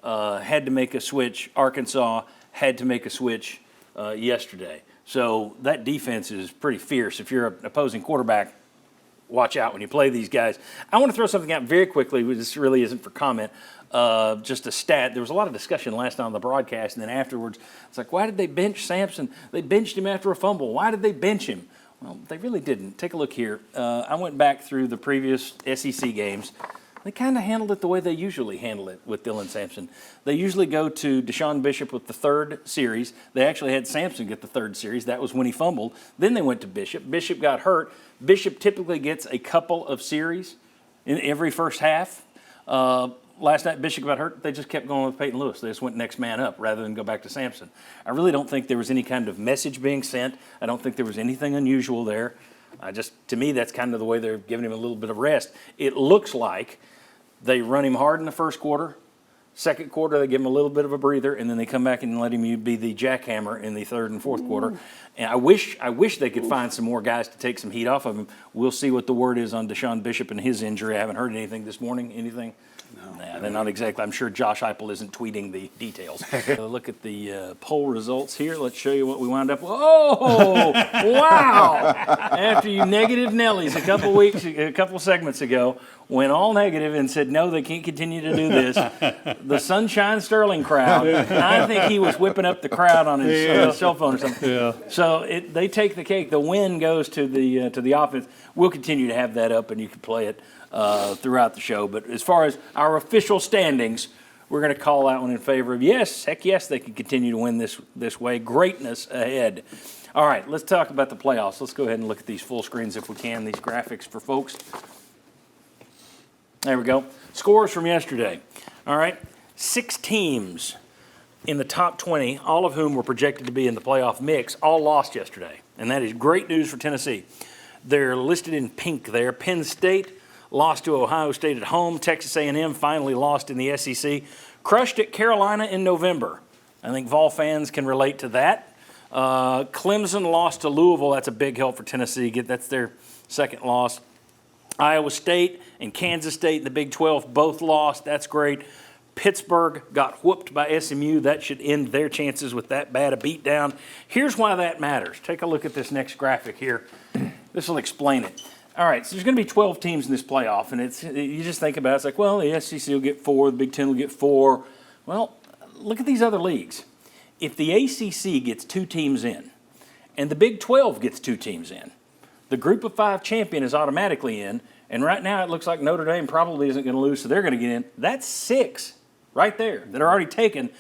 had to make a switch. Arkansas had to make a switch yesterday. So that defense is pretty fierce. If you're an opposing quarterback, watch out when you play these guys. I want to throw something out very quickly. This really isn't for comment. Just a stat. There was a lot of discussion last night on the broadcast, and then afterwards, it's like, why did they bench Sampson? They benched him after a fumble. Why did they bench him? Well, they really didn't. Take a look here. I went back through the previous SEC games. They kind of handled it the way they usually handle it with Dylan Sampson. They usually go to Deshaun Bishop with the 3rd series. They actually had Sampson get the 3rd series. That was when he fumbled. Then they went to Bishop. Bishop got hurt. Bishop typically gets a couple of series in every first half. Last night, Bishop got hurt. They just kept going with Peyton Lewis. They just went next man up rather than go back to Sampson. I really don't think there was any kind of message being sent. I don't think there was anything unusual there. To me, that's kind of the way they're giving him a little bit of rest. It looks like they run him hard in the first quarter. Second quarter, they give him a little bit of a breather, and then they come back and let him be the jackhammer in the 3rd and 4th quarter. And I wish they could find some more guys to take some heat off of him. We'll see what the word is on Deshaun Bishop and his injury. I haven't heard anything this morning. Anything? No, they're not exactly. I'm sure Josh Heupel isn't tweeting the details. Look at the poll results here. Let's show you what we wound up with. Oh, wow! After you negative Nellies a couple segments ago, went all negative and said, no, they can't continue to do this. The Sunshine Sterling crowd, I think he was whipping up the crowd on his cell phone or something. Yeah. So they take the cake. The win goes to the offense. We'll continue to have that up, and you can play it throughout the show. But as far as our official standings, we're going to call that one in favor of yes, heck yes, they can continue to win this way. Greatness ahead. All right, let's talk about the playoffs. Let's go ahead and look at these full screens if we can, these graphics for folks. There we go. Scores from yesterday. All right, 6 teams in the top 20, all of whom were projected to be in the playoff mix, all lost yesterday. And that is great news for Tennessee. They're listed in pink there. Penn State lost to Ohio State at home. Texas A&M finally lost in the SEC. Crushed at Carolina in November. I think Vol fans can relate to that. Clemson lost to Louisville. That's a big help for Tennessee. That's their 2nd loss. Iowa State and Kansas State in the Big 12 both lost. That's great. Pittsburgh got whooped by SMU. That should end their chances with that bad a beatdown. Here's why that matters. Take a look at this next graphic here. This will explain it. All right, so there's going to be 12 teams in this playoff, and you just think about it. It's like, well, the SEC will get 4, the Big Ten will get 4. Well, look at these other leagues. If the ACC gets 2 teams in and the Big 12 gets 2 teams in, the Group of 5 champion is automatically in, and right now it looks like Notre Dame probably isn't going to lose, so they're going to get in. That's 6 right there that are already taken,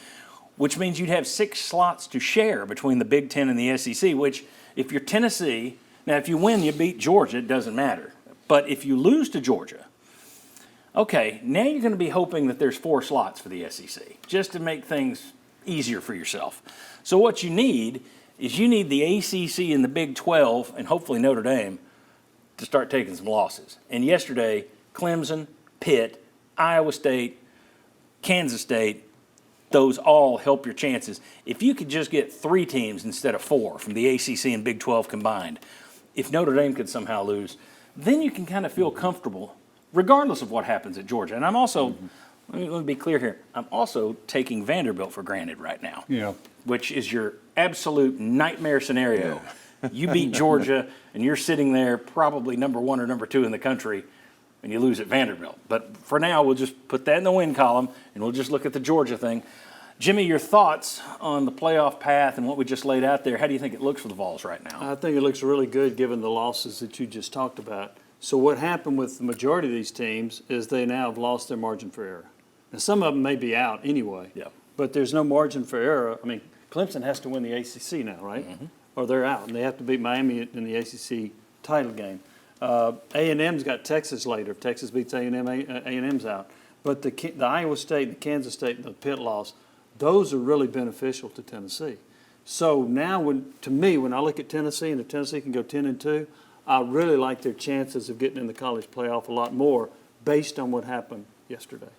which means you'd have 6 slots to share between the Big Ten and the SEC, which if you're Tennessee, now if you win, you beat Georgia, it doesn't matter. But if you lose to Georgia, okay, now you're going to be hoping that there's 4 slots for the SEC, just to make things easier for yourself. So what you need is you need the ACC and the Big 12, and hopefully Notre Dame, to start taking some losses. And yesterday, Clemson, Pitt, Iowa State, Kansas State, those all help your chances. If you could just get 3 teams instead of 4 from the ACC and Big 12 combined, if Notre Dame could somehow lose, then you can kind of feel comfortable regardless of what happens at Georgia. And I'm also, let me be clear here, I'm also taking Vanderbilt for granted right now, which is your absolute nightmare scenario. You beat Georgia, and you're sitting there probably number 1 or number 2 in the country, and you lose at Vanderbilt. But for now, we'll just put that in the win column, and we'll just look at the Georgia thing. Jimmy, your thoughts on the playoff path and what we just laid out there, how do you think it looks for the Vols right now? I think it looks really good given the losses that you just talked about. So what happened with the majority of these teams is they now have lost their margin for error. Now, some of them may be out anyway, but there's no margin for error. I mean, Clemson has to win the ACC now, right? Or they're out, and they have to beat Miami in the ACC title game. A&M's got Texas later. If Texas beats A&M, A&M's out. But the Iowa State, the Kansas State, and the Pitt loss, those are really beneficial to Tennessee. So now, when I look at Tennessee, and if Tennessee can go 10-2, I really like their chances of getting in the college playoff a lot more based on what happened yesterday.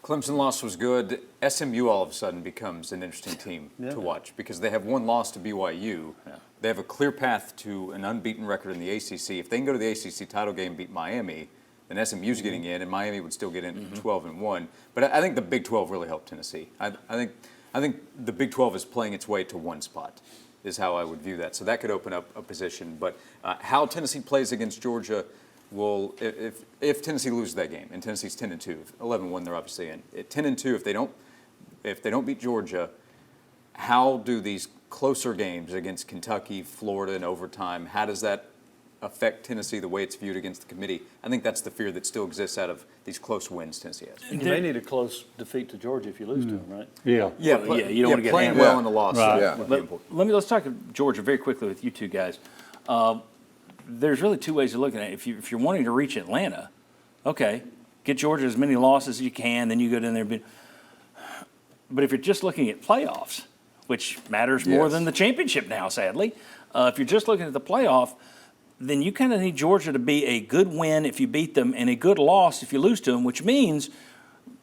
Clemson loss was good. SMU all of a sudden becomes an interesting team to watch because they have 1 loss to BYU. They have a clear path to an unbeaten record in the ACC. If they can go to the ACC title game and beat Miami, then SMU's getting in, and Miami would still get in 12-1. But I think the Big 12 really helped Tennessee. I think the Big 12 is playing its way to 1 spot, is how I would view that. So that could open up a position. But how Tennessee plays against Georgia will, if Tennessee loses that game, and Tennessee's 10-2, 11-1 they're obviously in. At 10-2, if they don't beat Georgia, how do these closer games against Kentucky, Florida in overtime, how does that affect Tennessee the way it's viewed against the committee? I think that's the fear that still exists out of these close wins Tennessee has. And you may need a close defeat to Georgia if you lose to them, right? You don't want to get playing well in the loss. Right. Let's talk Georgia very quickly with you two guys. There's really 2 ways of looking at it. If you're wanting to reach Atlanta, okay, get Georgia as many losses as you can, then you go in there. But if you're just looking at playoffs, which matters more than the championship now, sadly, if you're just looking at the playoff, then you kind of need Georgia to be a good win if you beat them and a good loss if you lose to them, which means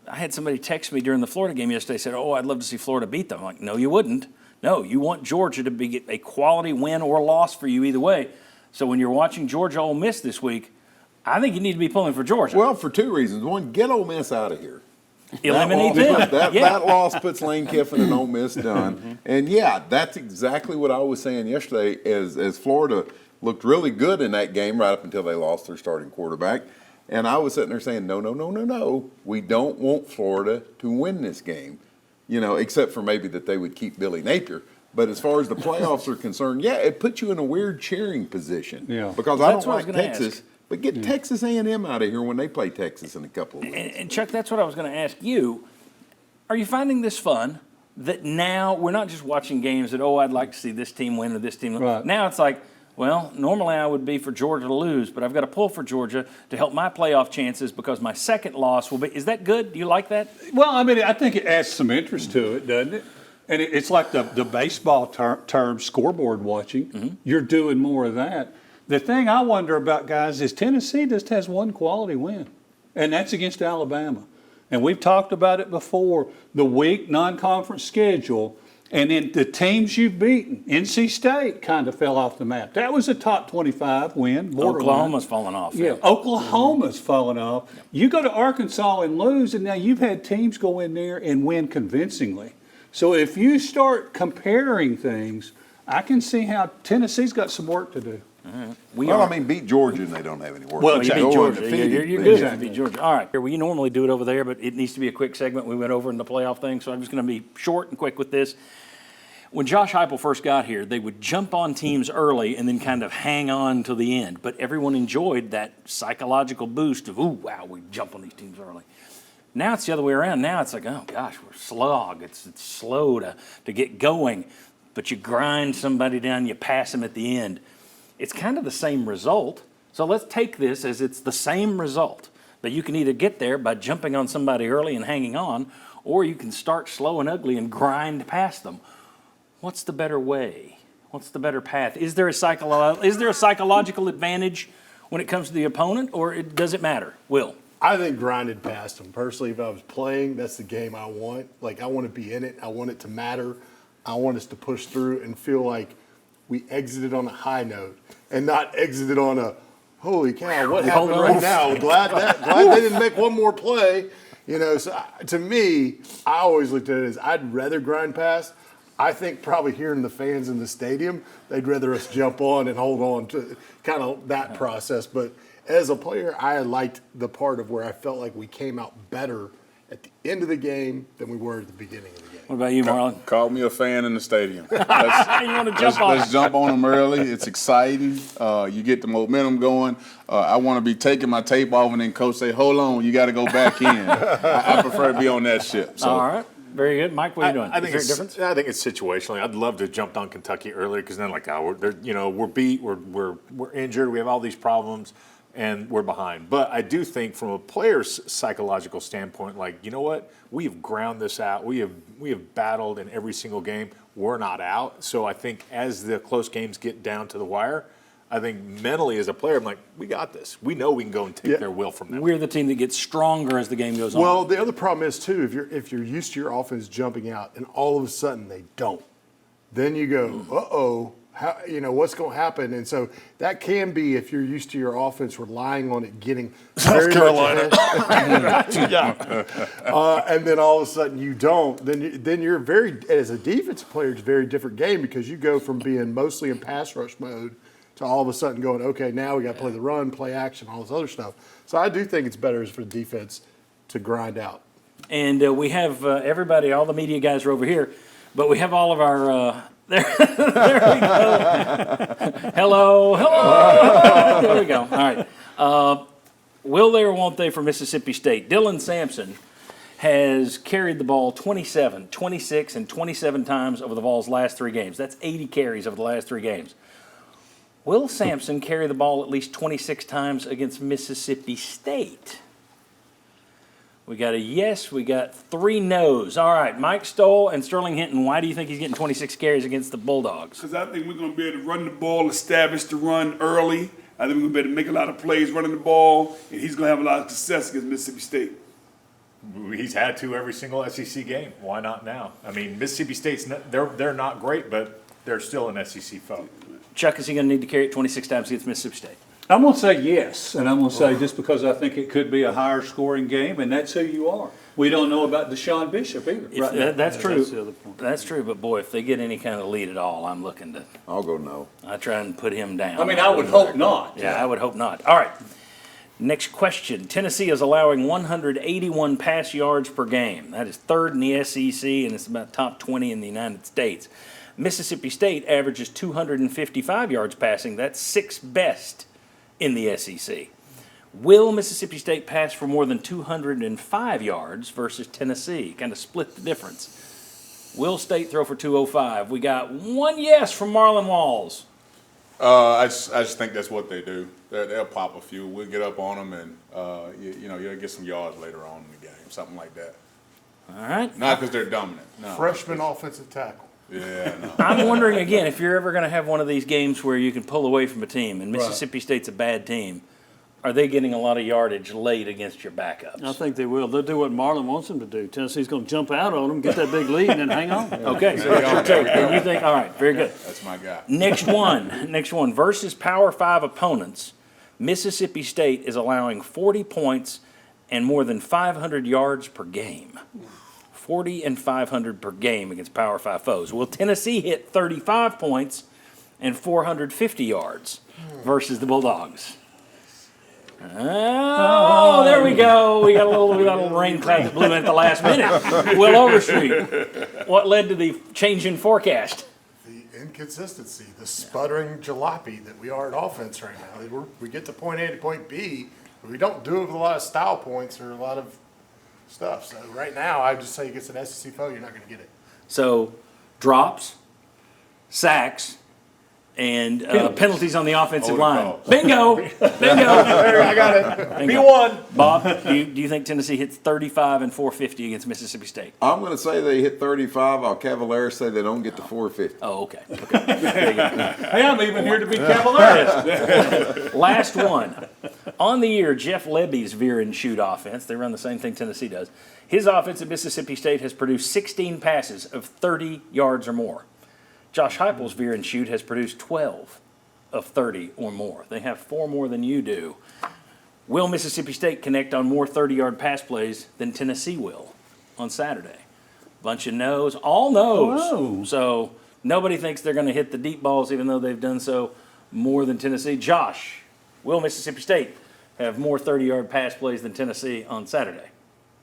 I had somebody text me during the Florida game yesterday, said, I'd love to see Florida beat them. I'm like, no, you wouldn't. No, you want Georgia to be a quality win or loss for you either way. So when you're watching Georgia Ole Miss this week, I think you need to be pulling for Georgia. Well, for 2 reasons. One, get Ole Miss out of here. Eliminate them. That loss puts Lane Kiffin and Ole Miss done. And, that's exactly what I was saying yesterday as Florida looked really good in that game right up until they lost their starting quarterback. And I was sitting there saying, no. We don't want Florida to win this game, except for maybe that they would keep Billy Napier. But as far as the playoffs are concerned, it puts you in a weird cheering position. Because I don't like Texas, but get Texas A&M out of here when they play Texas in a couple of weeks. And Chuck, that's what I was going to ask you. Are you finding this fun that now we're not just watching games that, I'd like to see this team win or this team win. Right. Now it's like, well, normally I would be for Georgia to lose, but I've got to pull for Georgia to help my playoff chances because my second loss will be – is that good? Do you like that? Well, I think it adds some interest to it, doesn't it? And it's like the baseball term scoreboard watching. You're doing more of that. The thing I wonder about, guys, is Tennessee just has 1 quality win, and that's against Alabama. And we've talked about it before, the weak non-conference schedule, and then the teams you've beaten. NC State kind of fell off the map. That was a top 25 win. Oklahoma's fallen off. Oklahoma's fallen off. You go to Arkansas and lose, and now you've had teams go in there and win convincingly. So if you start comparing things, I can see how Tennessee's got some work to do. Beat Georgia and they don't have any work. Well, you beat Georgia. You're good if you beat Georgia. All right. We normally do it over there, but it needs to be a quick segment. We went over in the playoff thing, so I'm just going to be short and quick with this. When Josh Heupel first got here, they would jump on teams early and then kind of hang on to the end. But everyone enjoyed that psychological boost of, we jump on these teams early. Now it's the other way around. Now it's like, oh, gosh, we're slog. It's slow to get going. But you grind somebody down, you pass them at the end. It's kind of the same result, So let's take this as it's the same result, but you can either get there by jumping on somebody early and hanging on, or you can start slow and ugly and grind past them. What's the better way? What's the better path? Is there a psychological advantage when it comes to the opponent, or does it matter? Will? I think grinded past them. Personally, if I was playing, that's the game I want. Like, I want to be in it. I want it to matter. I want us to push through and feel like we exited on a high note and not exited on a, holy cow, what happened right now? Glad they didn't make one more play. So to me, I always looked at it as I'd rather grind past. I think probably hearing the fans in the stadium, they'd rather us jump on and hold on to kind of that process. But as a player, I liked the part of where I felt like we came out better at the end of the game than we were at the beginning of the game. What about you, Marlon? Call me a fan in the stadium. You want to jump on? Let's jump on them early. It's exciting. You get the momentum going. I want to be taking my tape off and then coach say, hold on, you got to go back in. I prefer to be on that ship. So. All right. Very good. Mike, what are you doing? I think Is there a difference? I think it's situationally. I'd love to have jumped on Kentucky earlier because then, we're beat, we're injured, we have all these problems, and we're behind. But I do think from a player's psychological standpoint, you know what? We have ground this out. We have battled in every single game. We're not out. So I think as the close games get down to the wire, I think mentally as a player, I'm like, we got this. We know we can go and take their will from them. We're the team that gets stronger as the game goes on. Well, the other problem is, too, if you're used to your offense jumping out and all of a sudden they don't, then you go, uh-oh, what's going to happen? And so that can be, if you're used to your offense relying on it getting South Carolina. And then all of a sudden you don't, then you're as a defensive player, it's a very different game because you go from being mostly in pass rush mode to all of a sudden going, okay, now we got to play the run, play action, all this other stuff. So I do think it's better for the defense to grind out. And we have everybody, all the media guys are over here, but we have all of our there we go. Hello. There we go. All right. Will they or won't they for Mississippi State? Dylan Sampson has carried the ball 27, 26, and 27 times over the Vols' last 3 games. That's 80 carries over the last 3 games. Will Sampson carry the ball at least 26 times against Mississippi State? We got a yes. We got 3 no's. All right, Mike Stoll and Sterling Hinton, why do you think he's getting 26 carries against the Bulldogs? Because I think we're going to be able to run the ball, establish the run early. I think we're going to be able to make a lot of plays running the ball, and he's going to have a lot of success against Mississippi State. He's had to every single SEC game. Why not now? I mean, Mississippi State's they're not great, but they're still an SEC foe. Chuck, is he going to need to carry it 26 times against Mississippi State? I'm going to say yes, and I'm going to say just because I think it could be a higher scoring game, and that's who you are. We don't know about Deshaun Bishop either. Right. That's true. That's the other point. That's true, but boy, if they get any kind of lead at all, I'm looking to. I'll go no. I try and put him down. I mean, I would hope not. Yeah, I would hope not. All right. Next question. Tennessee is allowing 181 pass yards per game. That is 3rd in the SEC, and it's about top 20 in the United States. Mississippi State averages 255 yards passing. That's 6th best in the SEC. Will Mississippi State pass for more than 205 yards versus Tennessee? Kind of split the difference. Will State throw for 205? We got 1 yes from Marlon Walls. I just think that's what they do. They'll pop a few. We'll get up on them, and you'll get some yards later on in the game, something like that. All right. Not because they're dominant. No. Freshman offensive tackle. Yeah, no. I'm wondering again if you're ever going to have one of these games where you can pull away from a team, and Mississippi State's a bad team. Are they getting a lot of yardage late against your backups? I think they will. They'll do what Marlon wants them to do. Tennessee's going to jump out on them, get that big lead, and then hang on. Okay, so that's your take. And you think, all right, very good. That's my guy. Next one. Versus Power 5 opponents, Mississippi State is allowing 40 points and more than 500 yards per game. 40 and 500 per game against Power 5 foes. Will Tennessee hit 35 points and 450 yards versus the Bulldogs? Oh, there we go. We got a little rain cloud that blew in at the last minute. Will Overstreet, what led to the change in forecast? The inconsistency, the sputtering jalopy that we are at offense right now. We get to point A to point B, but we don't do it with a lot of style points or a lot of stuff. So right now, I just say against an SEC foe, you're not going to get it. So drops, sacks, And penalties on the offensive Hold line. call. Bingo! Bingo! I got it. Bingo. B1. Bob, do you think Tennessee hits 35 and 450 against Mississippi State? I'm going to say they hit 35. I'll Cavaliers say they don't get to 450. Oh, okay. Hey, I'm even here to be cavalier. Last one. On the year, Jeff Lebby's veer and shoot offense, they run the same thing Tennessee does. His offense at Mississippi State has produced 16 passes of 30 yards or more. Josh Heupel's veer and shoot has produced 12 of 30 or more. They have 4 more than you do. Will Mississippi State connect on more 30-yard pass plays than Tennessee will on Saturday? Bunch of no's, all no's. Whoa. So nobody thinks they're going to hit the deep balls, even though they've done so more than Tennessee. Josh, will Mississippi State have more 30-yard pass plays than Tennessee on Saturday?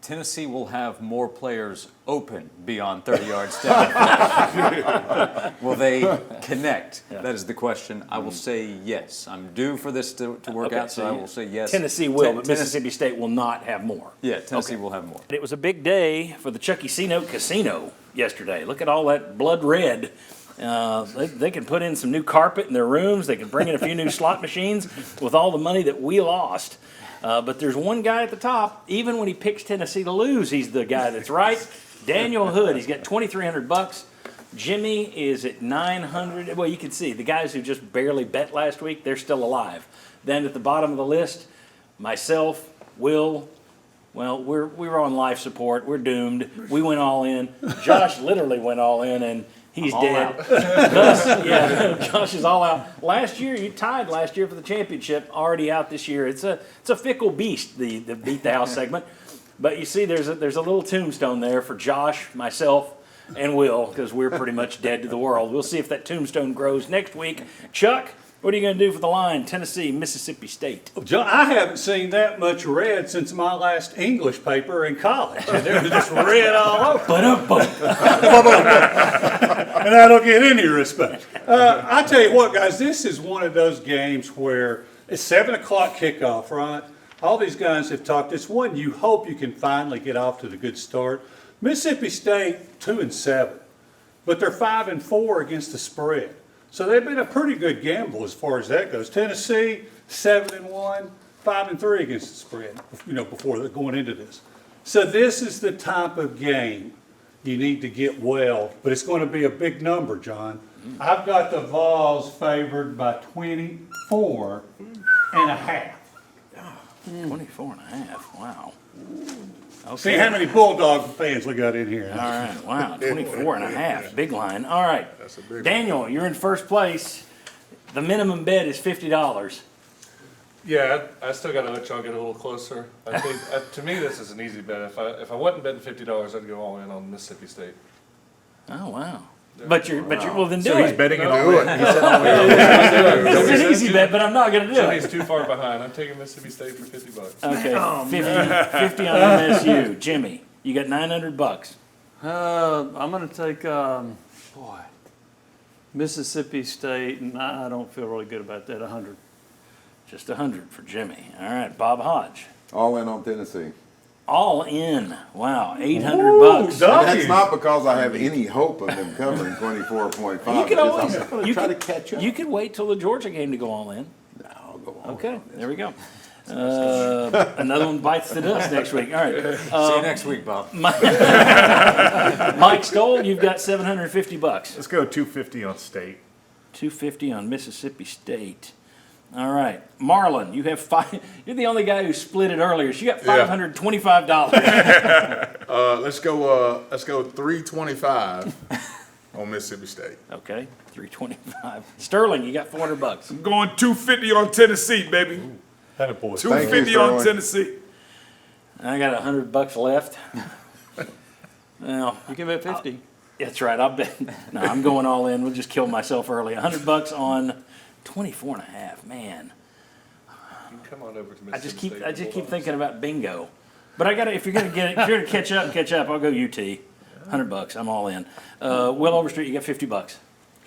Tennessee will have more players open beyond 30 yards down. Will they connect? Yeah. That is the question. I will say yes. I'm due for this to work out, so I will say yes. Tennessee will, but Mississippi State will not have more. Yeah, Tennessee will have more. It was a big day for the Chucky C-Note Casino yesterday. Look at all that blood red. They can put in some new carpet in their rooms. They can bring in a few new slot machines with all the money that we lost. But there's one guy at the top. Even when he picks Tennessee to lose, he's the guy that's right. Daniel Hood. He's got $2,300. Jimmy is at $900. Well, you can see the guys who just barely bet last week, they're still alive. Then at the bottom of the list, myself, Will. Well, we were on life support. We're doomed. We went all in. Josh literally went all in, and he's dead. Josh is all out. Last year, you tied last year for the championship. Already out this year. It's a fickle beast, the beat the house segment. But you see, there's a little tombstone there for Josh, myself, and Will, because we're pretty much dead to the world. We'll see if that tombstone grows next week. Chuck, what are you going to do for the line? Tennessee, Mississippi State. John, I haven't seen that much red since my last English paper in college. And there was just red all over. And I don't get any respect. I tell you what, guys, this is one of those games where it's 7 o'clock kickoff, right? All these guys have talked. It's one you hope you can finally get off to the good start. Mississippi State 2-7, but they're 5-4 against the spread. So they've been a pretty good gamble as far as that goes. Tennessee 7-1, 5-3 against the spread. Before they're going into this. So this is the type of game you need to get well, but it's going to be a big number, John. I've got the Vols favored by 24 and a half. 24 and a half. Wow. Okay. See how many Bulldog fans we got in here. All right. Wow. 24 and a half. Big line. All right. Daniel, you're in first place. The minimum bet is $50. Yeah, I still got to let y'all get a little closer. I think to me this is an easy bet. If I wasn't betting $50, I'd go all in on Mississippi State. Oh wow! But you're well then do So it. he's betting it all in. It's an easy bet, but I'm not going to do Jimmy's it. too far behind. I'm taking Mississippi State for $50. Okay, 50 on MSU. Jimmy, you got $900. I'm going to take Mississippi State, and I don't feel really good about that. 100. Just 100 for Jimmy. All right, Bob Hodge. All in on Tennessee. All in. Wow, $800. And that's not because I have any hope of them covering 24.5. You can always try to catch up. You could wait till the Georgia game to go all in. No, I'll go on. Okay, there we go. Another one bites the dust next week. All right. See you next week, Bob. Mike Stoll, you've got $750. Let's go 250 on State. 250 on Mississippi State. All right, Marlon, you have five. You're the only guy who split it earlier. So you got $525. Let's go 325 on Mississippi State. Okay, 325. Sterling, you got $400. I'm going 250 on Tennessee, baby. That a boy. 250 on Tennessee. I got $100 left. Well, You can bet 50. that's right. I'll bet. No, I'm going all in. We'll just kill myself early. $100 on 24 and a half. Man, You can come on over to Mississippi I just keep State. thinking about bingo. But I got to. If you're gonna get it, if you're gonna catch up. I'll go UT. $100. I'm all in. Will Overstreet, you got $50.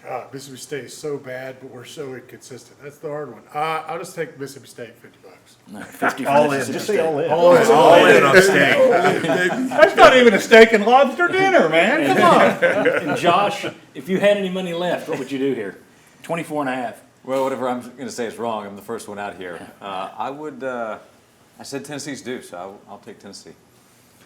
God, Mississippi State is so bad, but we're so inconsistent. That's the hard one. I'll just take Mississippi State, $50. No, 50 for All in. Mississippi Just State. say all in. All in on State. That's not even a steak and lobster dinner, man. Come on. And Josh, if you had any money left, what would you do here? 24.5. Well, whatever I'm going to say is wrong. I'm the first one out here. I said Tennessee's due, so I'll take Tennessee.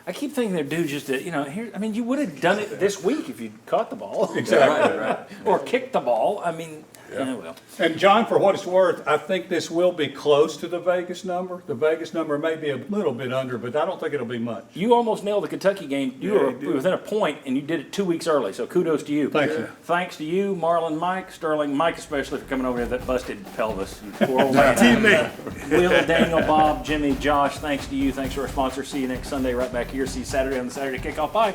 I keep thinking they're due just to, here. I mean, you would have done it this week if you'd caught the ball. Exactly. Right. Or kicked the ball. I mean, well. And John, for what it's worth, I think this will be close to the Vegas number. The Vegas number may be a little bit under, but I don't think it'll be much. You almost nailed the Kentucky game. You were within a point, and you did it 2 weeks early, so kudos to you. Thank you. Thanks to you, Marlon, Mike, Sterling, Mike especially for coming over here with that busted pelvis. You poor old man. Teammate. Will, Daniel, Bob, Jimmy, Josh, thanks to you. Thanks to our sponsor. See you next Sunday right back here. See you Saturday on the Saturday Kickoff. Bye.